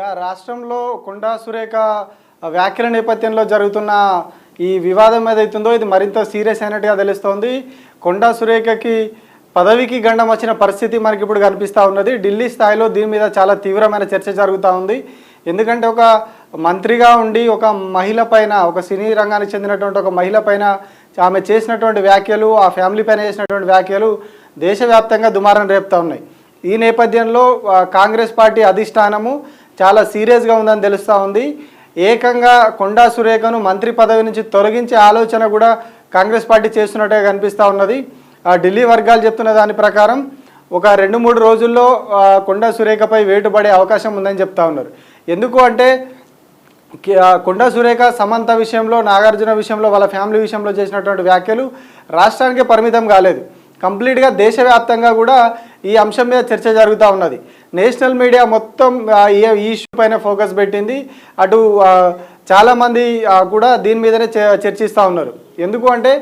రాష్ట్రంలో కొండా సురేఖ వ్యాఖ్యల నేపథ్యంలో జరుగుతున్న ఈ వివాదం ఏదైతుందో ఇది మరింత సీరియస్ అయినట్టుగా తెలుస్తోంది. కొండా సురేఖకి పదవికి గండం వచ్చిన పరిస్థితి మనకి ఇప్పుడు కనిపిస్తూ ఉన్నది. ఢిల్లీ స్థాయిలో దీని మీద చాలా తీవ్రమైన చర్చ జరుగుతూ ఉంది. ఎందుకంటే ఒక మంత్రిగా ఉండి ఒక మహిళ పైన, ఒక సినీ రంగానికి చెందినటువంటి ఒక మహిళ పైన ఆమె చేసినటువంటి వ్యాఖ్యలు, ఆ ఫ్యామిలీ పైన చేసినటువంటి వ్యాఖ్యలు దేశవ్యాప్తంగా దుమారం రేపుతూ ఉన్నాయి. ఈ నేపథ్యంలో కాంగ్రెస్ పార్టీ అధిష్టానము చాలా సీరియస్గా ఉందని తెలుస్తూ ఉంది. ఏకంగా కొండా సురేఖను మంత్రి పదవి నుంచి తొలగించే ఆలోచన కూడా కాంగ్రెస్ పార్టీ చేస్తున్నట్టుగా కనిపిస్తూ ఉన్నది. ఢిల్లీ వర్గాలు చెప్తున్న దాని ప్రకారం ఒక 2-3 రోజుల్లో కొండా సురేఖపై వేటు పడే అవకాశం ఉందని చెప్తా ఉన్నారు. ఎందుకు అంటే కొండా సురేఖ సమంత విషయంలో, నాగార్జున విషయంలో, వాళ్ళ ఫ్యామిలీ విషయంలో చేసినటువంటి వ్యాఖ్యలు రాష్ట్రానికే పరిమితం కాలేదు. కంప్లీట్గా దేశవ్యాప్తంగా కూడా ఈ అంశం మీద చర్చ జరుగుతూ ఉన్నది. నేషనల్ మీడియా మొత్తం ఈ ఇష్యూ పైన ఫోకస్ పెట్టింది. అటు చాలామంది కూడా దీని మీదనే చర్చిస్తూ ఉన్నారు. ఎందుకు అంటే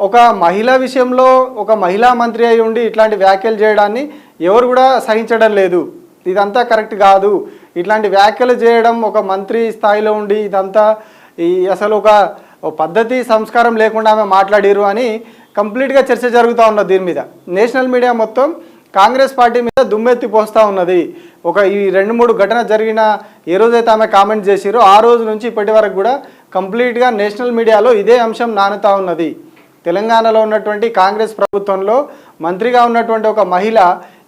ఒక మహిళ విషయంలో ఒక మహిళా మంత్రి అయి ఉండి ఇట్లాంటి వ్యాఖ్యలు చేయడాన్ని ఎవరు కూడా సహించడం లేదు. ఇదంతా కరెక్ట్ కాదు. ఇట్లాంటి వ్యాఖ్యలు చేయడం ఒక మంత్రి స్థాయిలో ఉండి ఇదంతా అసలు ఒక పద్ధతి, సంస్కారం లేకుండా ఆమె మాట్లాడిరు అని కంప్లీట్గా చర్చ జరుగుతూ ఉన్నది. దీని మీద నేషనల్ మీడియా మొత్తం కాంగ్రెస్ పార్టీ మీద దుమ్మెత్తి పోస్తూ ఉన్నది. ఈ 2-3 ఘటన జరిగిన ఏ రోజైతే ఆమె కామెంట్ చేసిరో ఆ రోజు నుంచి ఇప్పటి వరకు కూడా కంప్లీట్గా నేషనల్ మీడియాలో ఇదే అంశం నానుతూ ఉన్నది. తెలంగాణలో ఉన్నటువంటి కాంగ్రెస్ ప్రభుత్వంలో మంత్రిగా ఉన్నటువంటి ఒక మహిళ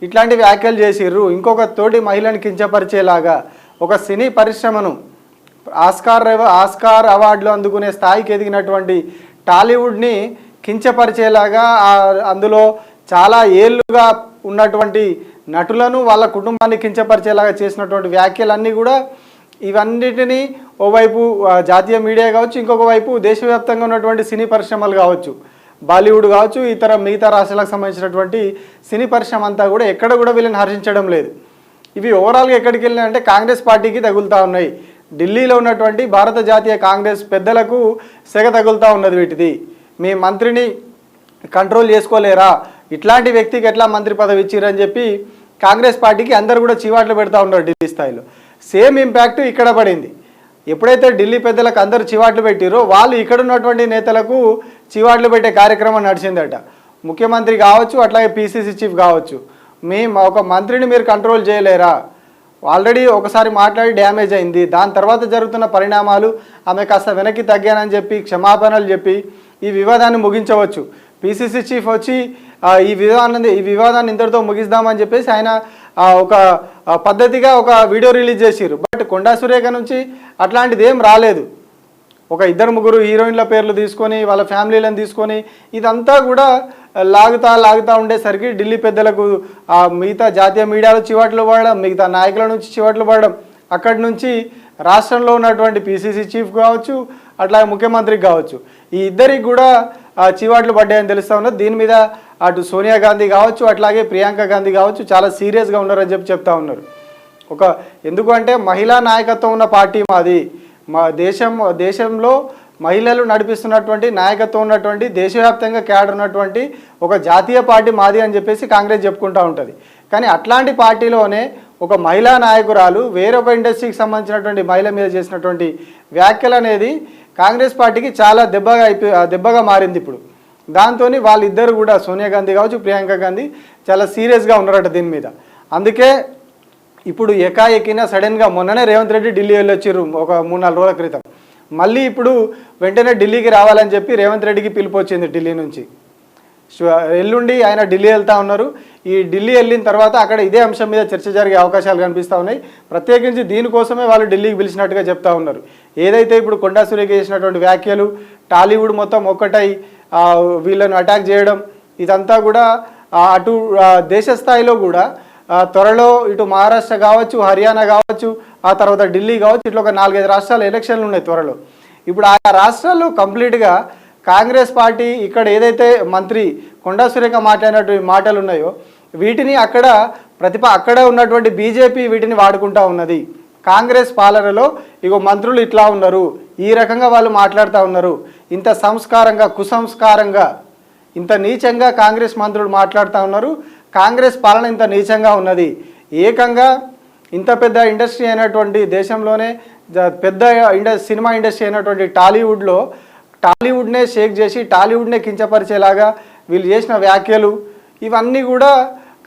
ఇట్లాంటి వ్యాఖ్యలు చేసిర్రు. ఇంకొక తోటి మహిళని కించపరిచేలాగా ఒక సినీ పరిశ్రమను ఆస్కార్ అవార్డులు అందుకునే స్థాయికి ఎదిగినటువంటి టాలీవుడ్ని కించపరిచేలాగా, అందులో చాలా ఏళ్ళుగా ఉన్నటువంటి నటులను, వాళ్ళ కుటుంబాన్ని కించపరిచేలాగా చేసినటువంటి వ్యాఖ్యలన్నీ కూడా ఇవన్నిటినీ ఓవైపు జాతీయ మీడియా కావచ్చు, ఇంకొక వైపు దేశవ్యాప్తంగా ఉన్నటువంటి సినీ పరిశ్రమలు కావచ్చు, బాలీవుడ్ కావచ్చు, మిగతా రాష్ట్రాలకు సంబంధించినటువంటి సినీ పరిశ్రమ అంతా కూడా ఎక్కడ కూడా వీళ్ళని హర్షించడం లేదు. ఇవి ఓవరాల్గా ఎక్కడికి వెళ్ళినాయంటే కాంగ్రెస్ పార్టీకి తగులుతూ ఉన్నాయి. ఢిల్లీలో ఉన్నటువంటి భారత జాతీయ కాంగ్రెస్ పెద్దలకు సెగ తగులుతూ ఉన్నది. వీటిది మీ మంత్రిని కంట్రోల్ చేసుకోలేరా, ఇట్లాంటి వ్యక్తికి ఎట్లా మంత్రి పదవి ఇచ్చిరని చెప్పి కాంగ్రెస్ పార్టీకి అందరు కూడా చీవాట్లు పెడతా ఉన్నారు ఢిల్లీ స్థాయిలో. సేమ్ ఇంపాక్ట్ ఇక్కడ పడింది. ఎప్పుడైతే ఢిల్లీ పెద్దలకు అందరూ చివాట్లు పెట్టిరో వాళ్ళు ఇక్కడ ఉన్నటువంటి నేతలకు చివాట్లు పెట్టే కార్యక్రమం నడిచిందట. ముఖ్యమంత్రి కావచ్చు, అట్లాగే పీసీసీ చీఫ్ కావచ్చు, ఒక మంత్రిని మీరు కంట్రోల్ చేయలేరా, ఆల్రెడీ ఒకసారి మాట్లాడి డ్యామేజ్ అయింది, దాని తర్వాత జరుగుతున్న పరిణామాలు ఆమె కాస్త వెనక్కి తగ్గానని చెప్పి క్షమాపణలు చెప్పి ఈ వివాదాన్ని ముగించవచ్చు. పీసీసీ చీఫ్ వచ్చి ఈ వివాదాన్ని ఇంతటితో ముగిద్దామని చెప్పేసి ఆయన ఒక పద్ధతిగా ఒక వీడియో రిలీజ్ చేసిరు. బట్ కొండా సురేఖ నుంచి అట్లాంటిది ఏం రాలేదు. ఒక 2-3 హీరోయిన్ల పేర్లు తీసుకొని, వాళ్ళ ఫ్యామిలీలను తీసుకొని ఇదంతా కూడా లాగుతా ఉండేసరికి ఢిల్లీ పెద్దలకు మిగతా జాతీయ మీడియాలో చివాట్లు పడడం, మిగతా నాయకుల నుంచి చివాట్లు పడడం, అక్కడి నుంచి రాష్ట్రంలో ఉన్నటువంటి పీసీసీ చీఫ్ కావచ్చు, అట్లాగే ముఖ్యమంత్రికి కావచ్చు, ఈ ఇద్దరికి కూడా చివాట్లు పడ్డాయని తెలుస్తూ ఉన్నది. దీని మీద అటు సోనియా గాంధీ కావచ్చు, అట్లాగే ప్రియాంక గాంధీ కావచ్చు చాలా సీరియస్గా ఉన్నారని చెప్తా ఉన్నారు. ఎందుకు అంటే మహిళా నాయకత్వం ఉన్న పార్టీ మాది, మా దేశంలో మహిళలు నడిపిస్తున్నటువంటి నాయకత్వం ఉన్నటువంటి, దేశవ్యాప్తంగా క్యాడర్ ఉన్నటువంటి ఒక జాతీయ పార్టీ మాది అని చెప్పేసి కాంగ్రెస్ చెప్పుకుంటూ ఉంటుంది. కానీ అట్లాంటి పార్టీలోనే ఒక మహిళా నాయకురాలు వేరొక ఇండస్ట్రీకి సంబంధించినటువంటి మహిళ మీద చేసినటువంటి వ్యాఖ్యలు అనేది కాంగ్రెస్ పార్టీకి చాలా దెబ్బగా మారింది. ఇప్పుడు దాంతో వాళ్ళిద్దరు కూడా సోనియా గాంధీ కావచ్చు, ప్రియాంక గాంధీ చాలా సీరియస్గా ఉన్నారట దీని మీద. అందుకే ఇప్పుడు ఎకాఎకిన సడన్గా మొన్ననే రేవంత్ రెడ్డి ఢిల్లీ వెళ్ళొచ్చారు ఒక 3-4 రోజుల క్రితం. మళ్ళీ ఇప్పుడు వెంటనే ఢిల్లీకి రావాలని చెప్పి రేవంత్ రెడ్డికి పిలుపు వచ్చింది ఢిల్లీ నుంచి. ఎల్లుండి ఆయన ఢిల్లీ వెళ్తూ ఉన్నారు. ఈ ఢిల్లీ వెళ్ళిన తర్వాత అక్కడ ఇదే అంశం మీద చర్చ జరిగే అవకాశాలు కనిపిస్తూ ఉన్నాయి. ప్రత్యేకించి దీనికోసమే వాళ్ళు ఢిల్లీకి పిలిచినట్టుగా చెప్తా ఉన్నారు. ఏదైతే ఇప్పుడు కొండా సురేఖ చేసినటువంటి వ్యాఖ్యలు, టాలీవుడ్ మొత్తం ఒక్కటై వీళ్ళను అటాక్ చేయడం, ఇదంతా కూడా అటు దేశ స్థాయిలో కూడా త్వరలో ఇటు మహారాష్ట్ర కావచ్చు, హర్యానా కావచ్చు, ఆ తర్వాత ఢిల్లీ కావచ్చు, ఇట్లా ఒక 4-5 రాష్ట్రాలు ఎలక్షన్లు ఉన్నాయి త్వరలో. ఇప్పుడు ఆ రాష్ట్రాల్లో కంప్లీట్గా కాంగ్రెస్ పార్టీ ఇక్కడ ఏదైతే మంత్రి కొండా సురేఖ మాట్లాడినటువంటి మాటలు ఉన్నాయో వీటిని అక్కడ ఉన్నటువంటి బీజేపీ వీటిని వాడుకుంటా ఉన్నది. కాంగ్రెస్ పాలనలో ఇగో మంత్రులు ఇట్లా ఉన్నారు, ఈ రకంగా వాళ్ళు మాట్లాడుతూ ఉన్నారు, ఇంత సంస్కారంగా కుసంస్కారంగా ఇంత నీచంగా కాంగ్రెస్ మంత్రులు మాట్లాడుతూ ఉన్నారు, కాంగ్రెస్ పాలన ఇంత నీచంగా ఉన్నది, ఏకంగా ఇంత పెద్ద ఇండస్ట్రీ అయినటువంటి దేశంలోనే పెద్ద సినిమా ఇండస్ట్రీ అయినటువంటి టాలీవుడ్నే షేక్ చేసి టాలీవుడ్నే కించపరిచేలాగా వీళ్ళు చేసిన వ్యాఖ్యలు ఇవన్నీ కూడా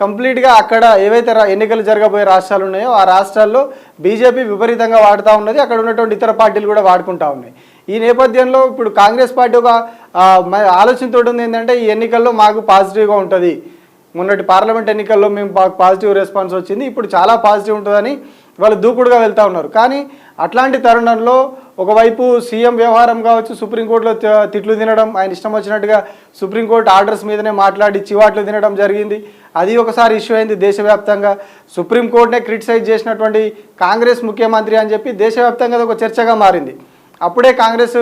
కంప్లీట్గా అక్కడ ఏవైతే ఎన్నికలు జరగబోయే రాష్ట్రాలు ఉన్నాయో ఆ రాష్ట్రాల్లో బీజేపీ విపరీతంగా వాడుతూ ఉన్నది, అక్కడ ఉన్నటువంటి ఇతర పార్టీలు కూడా వాడుకుంటూ ఉన్నాయి. ఈ నేపథ్యంలో ఇప్పుడు కాంగ్రెస్ పార్టీ ఒక ఆలోచనతో ఉంది ఏంటంటే ఈ ఎన్నికల్లో మాకు పాజిటివ్గా ఉంటుంది, మొన్నటి పార్లమెంట్ ఎన్నికల్లో మేము పాజిటివ్ రెస్పాన్స్ వచ్చింది, ఇప్పుడు చాలా పాజిటివ్ ఉంటుందని వాళ్ళు దూకుడుగా వెళ్తూ ఉన్నారు. కానీ అట్లాంటి తరుణంలో ఒకవైపు సీఎం వ్యవహారం కావచ్చు, సుప్రీంకోర్టులో తిట్లు తినడం, ఆయన ఇష్టం వచ్చినట్టుగా సుప్రీంకోర్టు ఆర్డర్స్ మీదనే మాట్లాడి చివాట్లు తినడం జరిగింది. అది ఒకసారి ఇష్యూ అయింది దేశవ్యాప్తంగా. సుప్రీంకోర్టునే క్రిటిసైజ్ చేసినటువంటి కాంగ్రెస్ ముఖ్యమంత్రి అని చెప్పి దేశవ్యాప్తంగా ఒక చర్చగా మారింది. అప్పుడే కాంగ్రెస్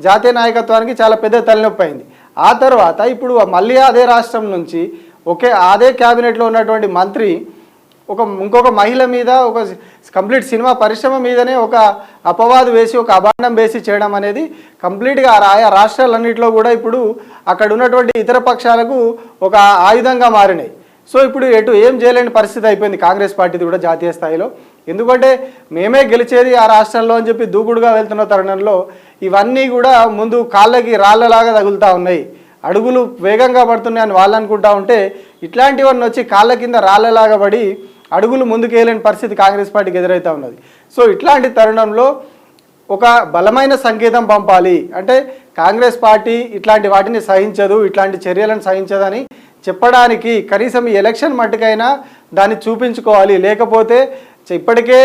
జాతీయ నాయకత్వానికి చాలా పెద్ద తలనొప్పి అయింది. ఆ తర్వాత ఇప్పుడు మళ్ళీ అదే రాష్ట్రం నుంచి అదే క్యాబినెట్లో ఉన్నటువంటి మంత్రి ఇంకొక మహిళ మీద ఒక కంప్లీట్ సినిమా పరిశ్రమ మీదనే ఒక అపవాదు వేసి ఒక అభాండం వేసి చేయడం అనేది కంప్లీట్గా ఆయా రాష్ట్రాలన్నింటిలో కూడా ఇప్పుడు అక్కడ ఉన్నటువంటి ఇతర పక్షాలకు ఒక ఆయుధంగా మారినాయి. సో ఇప్పుడు ఏం చేయలేని పరిస్థితి అయిపోయింది కాంగ్రెస్ పార్టీది కూడా జాతీయ స్థాయిలో. ఎందుకంటే మేమే గెలిచేది ఆ రాష్ట్రాల్లో అని చెప్పి దూకుడుగా వెళ్తున్న తరుణంలో ఇవన్నీ కూడా ముందు కాళ్ళకి రాళ్ళలాగా తగులుతూ ఉన్నాయి, అడుగులు వేగంగా పడుతున్నాయని వాళ్ళు అనుకుంటా ఉంటే ఇట్లాంటివన్నీ వచ్చి కాళ్ళ కింద రాళ్ళలాగా పడి అడుగులు ముందుకు వేయలేని పరిస్థితి కాంగ్రెస్ పార్టీకి ఎదురవుతూ ఉన్నది. సో ఇట్లాంటి తరుణంలో ఒక బలమైన సంకేతం పంపాలి అంటే కాంగ్రెస్ పార్టీ ఇట్లాంటి వాటిని సహించదు, ఇట్లాంటి చర్యలను సహించదని చెప్పడానికి కనీసం ఈ ఎలక్షన్ మట్టుకైనా దాన్ని చూపించుకోవాలి. లేకపోతే ఇప్పటికే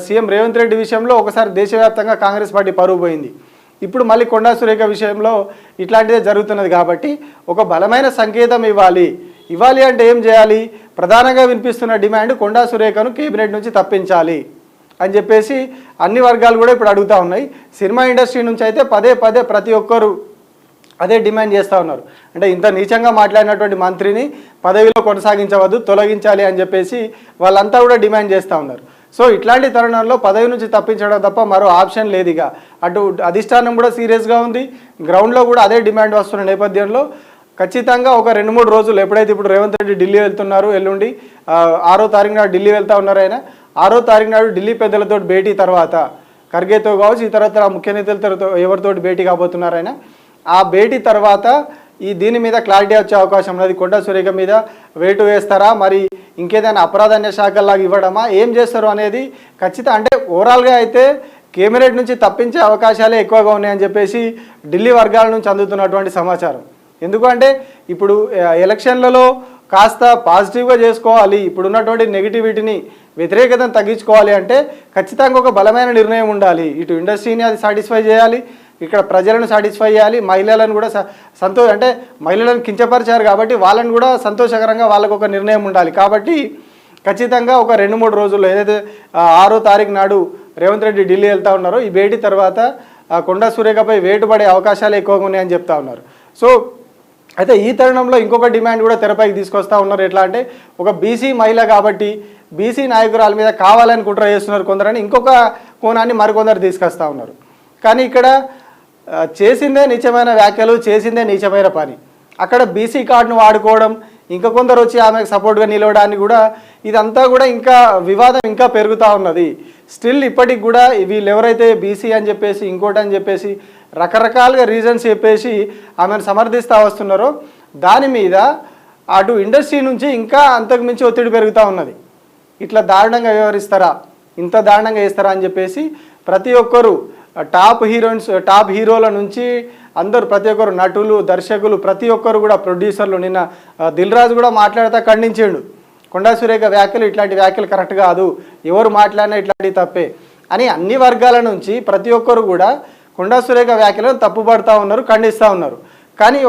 సీఎం రేవంత్ రెడ్డి విషయంలో ఒకసారి దేశవ్యాప్తంగా కాంగ్రెస్ పార్టీ పరువు పోయింది, ఇప్పుడు మళ్ళీ కొండా సురేఖ విషయంలో ఇట్లాంటిదే జరుగుతున్నది. కాబట్టి ఒక బలమైన సంకేతం ఇవ్వాలి అంటే ఏం చేయాలి? ప్రధానంగా వినిపిస్తున్న డిమాండ్ కొండా సురేఖను కేబినెట్ నుంచి తప్పించాలి అని చెప్పేసి అన్ని వర్గాలు కూడా ఇప్పుడు అడుగుతూ ఉన్నాయి. సినిమా ఇండస్ట్రీ నుంచి అయితే పదే ప్రతి ఒక్కరు అదే డిమాండ్ చేస్తూ ఉన్నారు. అంటే ఇంత నీచంగా మాట్లాడినటువంటి మంత్రిని పదవిలో కొనసాగించవద్దు, తొలగించాలి అని చెప్పేసి వాళ్ళంతా కూడా డిమాండ్ చేస్తూ ఉన్నారు. సో ఇట్లాంటి తరుణంలో పదవి నుంచి తప్పించడం తప్ప మరో ఆప్షన్ లేదు. ఇక అటు అధిష్టానం కూడా సీరియస్గా ఉంది, గ్రౌండ్లో కూడా అదే డిమాండ్ వస్తున్న నేపథ్యంలో ఖచ్చితంగా ఒక 2-3 రోజులు ఎప్పుడైతే ఇప్పుడు రేవంత్ రెడ్డి ఢిల్లీ వెళ్తున్నారు, ఎల్లుండి 6వ తారీఖు నాడు ఢిల్లీ వెళ్తూ ఉన్నారు. ఆయన 6వ తారీఖు నాడు ఢిల్లీ పెద్దలతో భేటీ తర్వాత ఖర్గేతో కావచ్చు ఇతరత్ర ముఖ్య నేతలతో ఎవరితో భేటీ కాబోతున్నారు ఆయన. ఆ భేటీ తర్వాత దీని మీద క్లారిటీ వచ్చే అవకాశం ఉన్నది. కొండా సురేఖ మీద వేటు వేస్తారా, మరి ఇంకేదైనా అపరాధాన్య శాఖల్లాగా ఇవ్వడమా, ఏం చేస్తారు అనేది ఖచ్చితంగా. అంటే ఓవరాల్గా అయితే కేబినెట్ నుంచి తప్పించే అవకాశాలే ఎక్కువగా ఉన్నాయని చెప్పేసి ఢిల్లీ వర్గాల నుంచి అందుతున్నటువంటి సమాచారం. ఎందుకంటే ఇప్పుడు ఎలక్షన్లలో కాస్త పాజిటివ్గా చేసుకోవాలి, ఇప్పుడున్నటువంటి నెగిటివిటీని వ్యతిరేకతను తగ్గించుకోవాలి అంటే ఖచ్చితంగా ఒక బలమైన నిర్ణయం ఉండాలి. ఇటు ఇండస్ట్రీని అది సాటిస్ఫై చేయాలి, ఇక్కడ ప్రజలను సాటిస్ఫై చేయాలి, మహిళలను కూడా అంటే మహిళలను కించపరిచారు కాబట్టి వాళ్ళని కూడా సంతోషకరంగా వాళ్ళకు ఒక నిర్ణయం ఉండాలి. కాబట్టి ఖచ్చితంగా ఒక 2-3 రోజుల్లో ఏదైతే 6వ తారీఖు నాడు రేవంత్ రెడ్డి ఢిల్లీ వెళ్తూ ఉన్నారో ఈ భేటీ తర్వాత కొండా సురేఖపై వేటు పడే అవకాశాలు ఎక్కువగా ఉన్నాయని చెప్తా ఉన్నారు. సో అయితే ఈ తరుణంలో ఇంకొక డిమాండ్ కూడా తెరపైకి తీసుకొస్తూ ఉన్నారు. ఎట్లా అంటే ఒక బీసీ మహిళ కాబట్టి బీసీ నాయకురాల మీద కావాలని కుట్ర చేస్తున్నారు కొందరని ఇంకొక కోణాన్ని మరికొందరు తీసుకొస్తూ ఉన్నారు. కానీ ఇక్కడ చేసిందే నీచమైన వ్యాఖ్యలు, చేసిందే నీచమైన పని. అక్కడ బీసీ కార్డును వాడుకోవడం, ఇంకా కొందరు వచ్చి ఆమెకు సపోర్ట్గా నిలవడానికి కూడా ఇదంతా కూడా ఇంకా వివాదం ఇంకా పెరుగుతూ ఉన్నది. స్టిల్ ఇప్పటికి కూడా వీళ్ళు ఎవరైతే బీసీ అని చెప్పేసి ఇంకోటి అని చెప్పేసి రకరకాలుగా రీజన్స్ చెప్పేసి ఆమెను సమర్థిస్తూ వస్తున్నారో దాని మీద అటు ఇండస్ట్రీ నుంచి ఇంకా అంతకుమించి ఒత్తిడి పెరుగుతూ ఉన్నది. ఇట్లా దారుణంగా వ్యవహరిస్తారా, ఇంత దారుణంగా వేస్తారా అని చెప్పేసి ప్రతి ఒక్కరు టాప్ హీరోల నుంచి అందరూ ప్రతి ఒక్కరు నటులు, దర్శకులు, ప్రతి ఒక్కరు కూడా ప్రొడ్యూసర్లు, నిన్న దిల్ రాజు కూడా మాట్లాడుతూ ఖండించాడు కొండా సురేఖ వ్యాఖ్యలు, ఇట్లాంటి వ్యాఖ్యలు కరెక్ట్ కాదు, ఎవరు మాట్లాడినా ఇట్లాంటివి తప్పే అని అన్ని వర్గాల నుంచి ప్రతి ఒక్కరు కూడా కొండా సురేఖ వ్యాఖ్యలను తప్పుపడుతూ ఉన్నారు, ఖండిస్తూ ఉన్నారు. కానీ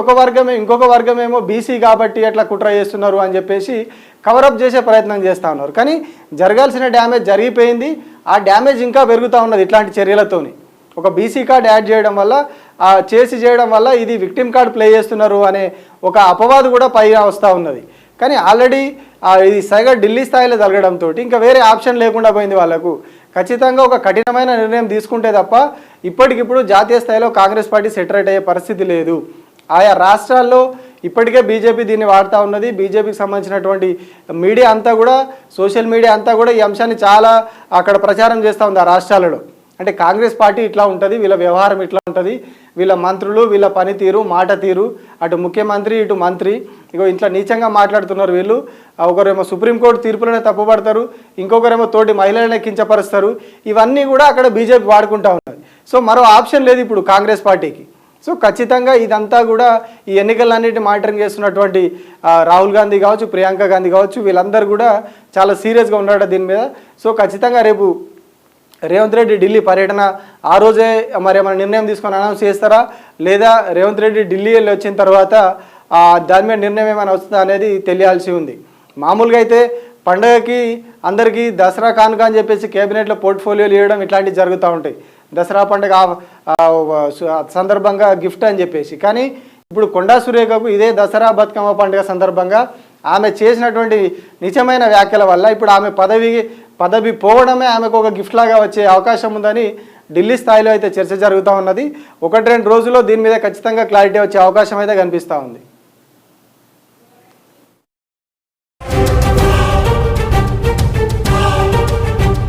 ఇంకొక వర్గమేమో బీసీ కాబట్టి అట్లా కుట్ర చేస్తున్నారు అని చెప్పేసి కవరప్ చేసే ప్రయత్నం చేస్తూ ఉన్నారు. కానీ జరగాల్సిన డ్యామేజ్ జరిగిపోయింది, ఆ డ్యామేజ్ ఇంకా పెరుగుతూ ఉన్నది ఇట్లాంటి చర్యలతోని. ఒక బీసీ కార్డ్ యాడ్ చేయడం వల్ల చేయడం వల్ల ఇది విక్టిమ్ కార్డ్ ప్లే చేస్తున్నారు అనే ఒక అపవాదు కూడా పైన వస్తూ ఉన్నది. కానీ ఆల్రెడీ ఇది సైగా ఢిల్లీ స్థాయిలో జరగడంతో ఇంకా వేరే ఆప్షన్ లేకుండా పోయింది వాళ్ళకు. ఖచ్చితంగా ఒక కఠినమైన నిర్ణయం తీసుకుంటే తప్ప ఇప్పటికిప్పుడు జాతీయ స్థాయిలో కాంగ్రెస్ పార్టీ సెటరేట్ అయ్యే పరిస్థితి లేదు. ఆయా రాష్ట్రాల్లో ఇప్పటికే బీజేపీ దీన్ని వాడుతూ ఉన్నది. బీజేపీకి సంబంధించినటువంటి మీడియా అంతా కూడా, సోషల్ మీడియా అంతా కూడా ఈ అంశాన్ని చాలా అక్కడ ప్రచారం చేస్తూ ఉంది ఆ రాష్ట్రాలలో. అంటే కాంగ్రెస్ పార్టీ ఇట్లా ఉంటుంది, వీళ్ళ వ్యవహారం ఇట్లా ఉంటుంది, వీళ్ళ మంత్రులు, వీళ్ళ పనితీరు, మాట తీరు, అటు ముఖ్యమంత్రి ఇటు మంత్రి ఇగో ఇంట్లో నీచంగా మాట్లాడుతున్నారు వీళ్ళు. ఒకరేమో సుప్రీంకోర్టు తీర్పులనే తప్పుపడతారు, ఇంకొకరేమో తోటి మహిళలనే కించపరుస్తారు. ఇవన్నీ కూడా అక్కడ బీజేపీ వాడుకుంటా ఉన్నది. సో మరో ఆప్షన్ లేదు ఇప్పుడు కాంగ్రెస్ పార్టీకి. సో ఖచ్చితంగా ఇదంతా కూడా ఈ ఎన్నికలన్నింటినీ మానిటరింగ్ చేస్తున్నటువంటి రాహుల్ గాంధీ కావచ్చు, ప్రియాంక గాంధీ కావచ్చు, వీళ్ళందరూ కూడా చాలా సీరియస్గా ఉన్నాడు దీని మీద. సో ఖచ్చితంగా రేపు రేవంత్ రెడ్డి ఢిల్లీ పర్యటన ఆ రోజే మరి ఏమైనా నిర్ణయం తీసుకొని అనౌన్స్ చేస్తారా, లేదా రేవంత్ రెడ్డి ఢిల్లీ వెళ్ళి వచ్చిన తర్వాత దాని మీద నిర్ణయం ఏమైనా వస్తుందా అనేది తెలియాల్సి ఉంది. మామూలుగా అయితే పండగకి అందరికీ దసరా కానుక అని చెప్పేసి కేబినెట్లో పోర్ట్ఫోలియోలు ఇవ్వడం ఇట్లాంటివి జరుగుతూ ఉంటాయి. దసరా పండుగ సందర్భంగా గిఫ్ట్ అని చెప్పేసి. కానీ ఇప్పుడు కొండా సురేఖకు ఇదే దసరా బతుకమ్మ పండుగ సందర్భంగా ఆమె చేసినటువంటి నిజమైన వ్యాఖ్యల వల్ల ఇప్పుడు ఆమె పదవి పోవడమే ఆమెకు ఒక గిఫ్ట్ లాగా వచ్చే అవకాశం ఉందని ఢిల్లీ స్థాయిలో అయితే చర్చ జరుగుతూ ఉన్నది. 1-2 రోజుల్లో దీని మీద ఖచ్చితంగా క్లారిటీ వచ్చే అవకాశం అయితే కనిపిస్తూ ఉంది.